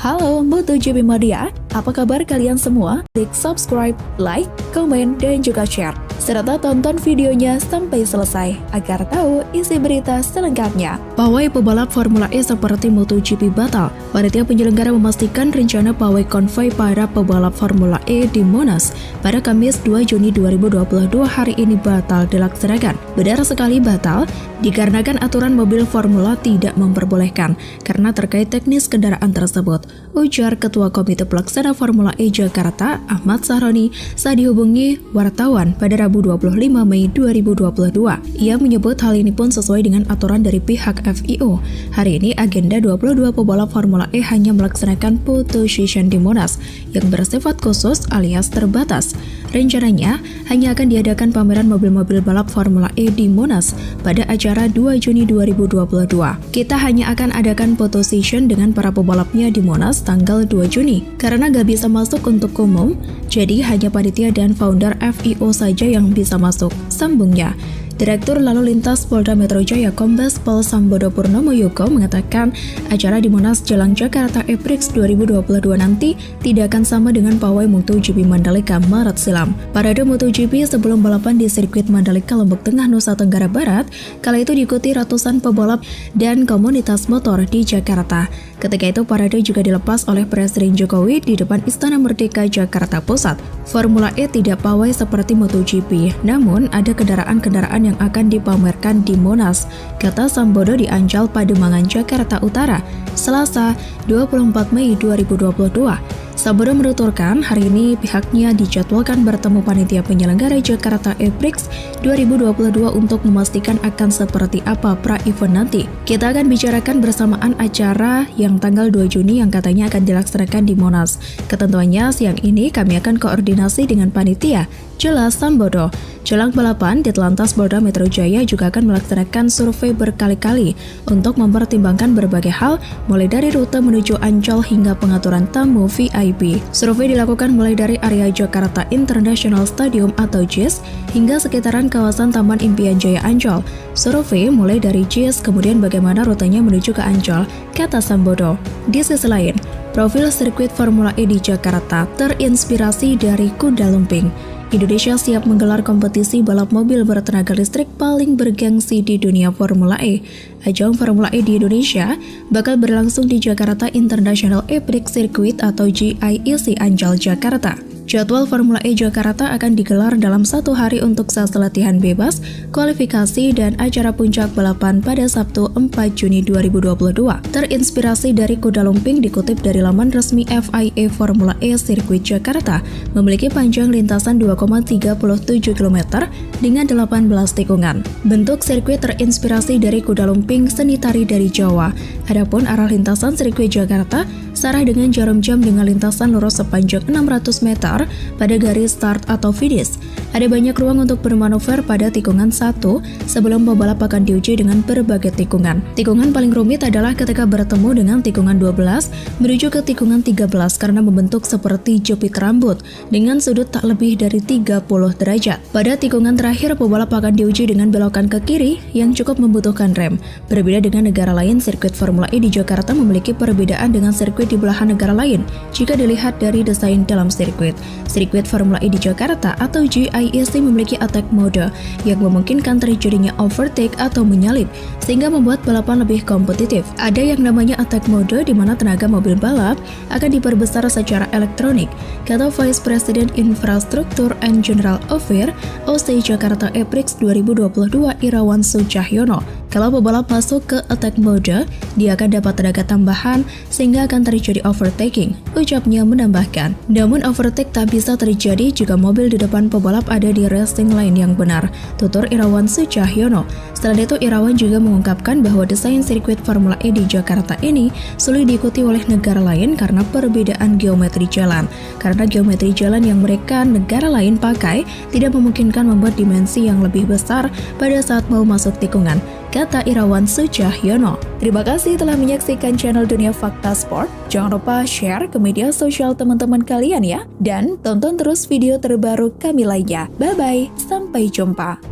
Halo MotoGP Media, apa kabar kalian semua? Klik subscribe, like, komen, dan juga share. Serta tonton videonya sampai selesai agar tahu isi berita selengkapnya. Pawai pebalap Formula E seperti MotoGP batal. Panitia penyelenggara memastikan rencana pawai konvoi para pebalap Formula E di Monash pada Kamis 2 Juni 2022 hari ini batal dilaksanakan. Benar sekali batal, dikarenakan aturan mobil Formula tidak memperbolehkan karena terkait teknis kendaraan tersebut, ujar Ketua Komite Pelaksana Formula E Jakarta, Ahmad Sahroni, saat dihubungi wartawan pada Rabu 25 Mei 2022. Ia menyebut hal ini pun sesuai dengan aturan dari pihak FIO. Hari ini agenda 22 pebalap Formula E hanya melaksanakan photo session di Monash yang bersifat khusus alias terbatas. Rencananya hanya akan diadakan pameran mobil-mobil balap Formula E di Monash pada acara 2 Juni 2022. Kita hanya akan adakan photo session dengan para pebalapnya di Monash tanggal 2 Juni. Karena gak bisa masuk untuk umum, jadi hanya panitia dan founder FIO saja yang bisa masuk, sambungnya. Direktur Lalu Lintas Polda Metro Jaya Kombes Pol Sambodo Purnomo Yogo mengatakan acara di Monash jelang Jakarta E-Prix 2022 nanti tidak akan sama dengan pawai MotoGP Mandalika Maret silam. Parade MotoGP sebelum balapan di sirkuit Mandalika Lombok Tengah Nusa Tenggara Barat kala itu diikuti ratusan pebalap dan komunitas motor di Jakarta. Ketika itu parade juga dilepas oleh Presiden Jokowi di depan Istana Merdeka Jakarta Pusat. Formula E tidak pawai seperti MotoGP, namun ada kendaraan-kendaraan yang akan dipamerkan di Monash, kata Sambodo di Ancol, Pademangan, Jakarta Utara, Selasa 24 Mei 2022. Sambodo menuturkan hari ini pihaknya dijadwalkan bertemu panitia penyelenggara Jakarta E-Prix 2022 untuk memastikan akan seperti apa pra-event nanti. Kita akan bicarakan bersamaan acara yang tanggal 2 Juni yang katanya akan dilaksanakan di Monash. Ketentuannya siang ini kami akan koordinasi dengan panitia, jelas Sambodo. Jelang balapan, Ditlantas Polda Metro Jaya juga akan melaksanakan survei berkali-kali untuk mempertimbangkan berbagai hal, mulai dari rute menuju Ancol hingga pengaturan tamu VIP. Survei dilakukan mulai dari area Jakarta International Stadium atau JIS hingga sekitaran kawasan Taman Impian Jaya Ancol. Survei mulai dari JIS, kemudian bagaimana rutenya menuju ke Ancol, kata Sambodo. Di sisi lain, profil sirkuit Formula E di Jakarta terinspirasi dari kuda lumping. Indonesia siap menggelar kompetisi balap mobil bertenaga listrik paling bergengsi di dunia Formula E. Ajang Formula E di Indonesia bakal berlangsung di Jakarta International E-Prix Circuit atau JIEC Ancol, Jakarta. Jadwal Formula E Jakarta akan digelar dalam satu hari untuk sesi latihan bebas, kualifikasi, dan acara puncak balapan pada Sabtu 4 Juni 2022. Terinspirasi dari kuda lumping dikutip dari laman resmi FIA Formula E Sirkuit Jakarta, memiliki panjang lintasan 2,37 km dengan 18 tikungan. Bentuk sirkuit terinspirasi dari kuda lumping seni tari dari Jawa. Adapun arah lintasan sirkuit Jakarta searah dengan jarum jam dengan lintasan lurus sepanjang 600 meter pada garis start atau finish. Ada banyak ruang untuk bermanuver pada tikungan 1 sebelum pembalap akan diuji dengan berbagai tikungan. Tikungan paling rumit adalah ketika bertemu dengan tikungan 12 menuju ke tikungan 13 karena membentuk seperti jepit rambut dengan sudut tak lebih dari 30 derajat. Pada tikungan terakhir, pembalap akan diuji dengan belokan ke kiri yang cukup membutuhkan rem. Berbeda dengan negara lain, sirkuit Formula E di Jakarta memiliki perbedaan dengan sirkuit di belahan negara lain jika dilihat dari desain dalam sirkuit. Sirkuit Formula E di Jakarta atau JIEC memiliki attack mode yang memungkinkan terjadinya overtake atau menyalip sehingga membuat balapan lebih kompetitif. Ada yang namanya attack mode di mana tenaga mobil balap akan diperbesar secara elektronik, kata Vice President Infrastruktur and General Affair OC Jakarta E-Prix 2022 Irawan Sucahyono. Kalau pebalap masuk ke attack mode, dia akan dapat tenaga tambahan sehingga akan terjadi overtaking, ucapnya menambahkan. Namun overtake tak bisa terjadi jika mobil di depan pebalap ada di racing line yang benar, tutur Irawan Sucahyono. Selain itu, Irawan juga mengungkapkan bahwa desain sirkuit Formula E di Jakarta ini sulit diikuti oleh negara lain karena perbedaan geometri jalan. Karena geometri jalan yang mereka negara lain pakai tidak memungkinkan membuat dimensi yang lebih besar pada saat mau masuk tikungan, kata Irawan Sucahyono. Terima kasih telah menyaksikan channel Dunia Fakta Sport. Jangan lupa share ke media sosial teman-teman kalian ya. Dan tonton terus video terbaru kami lainnya. Bye-bye, sampai jumpa.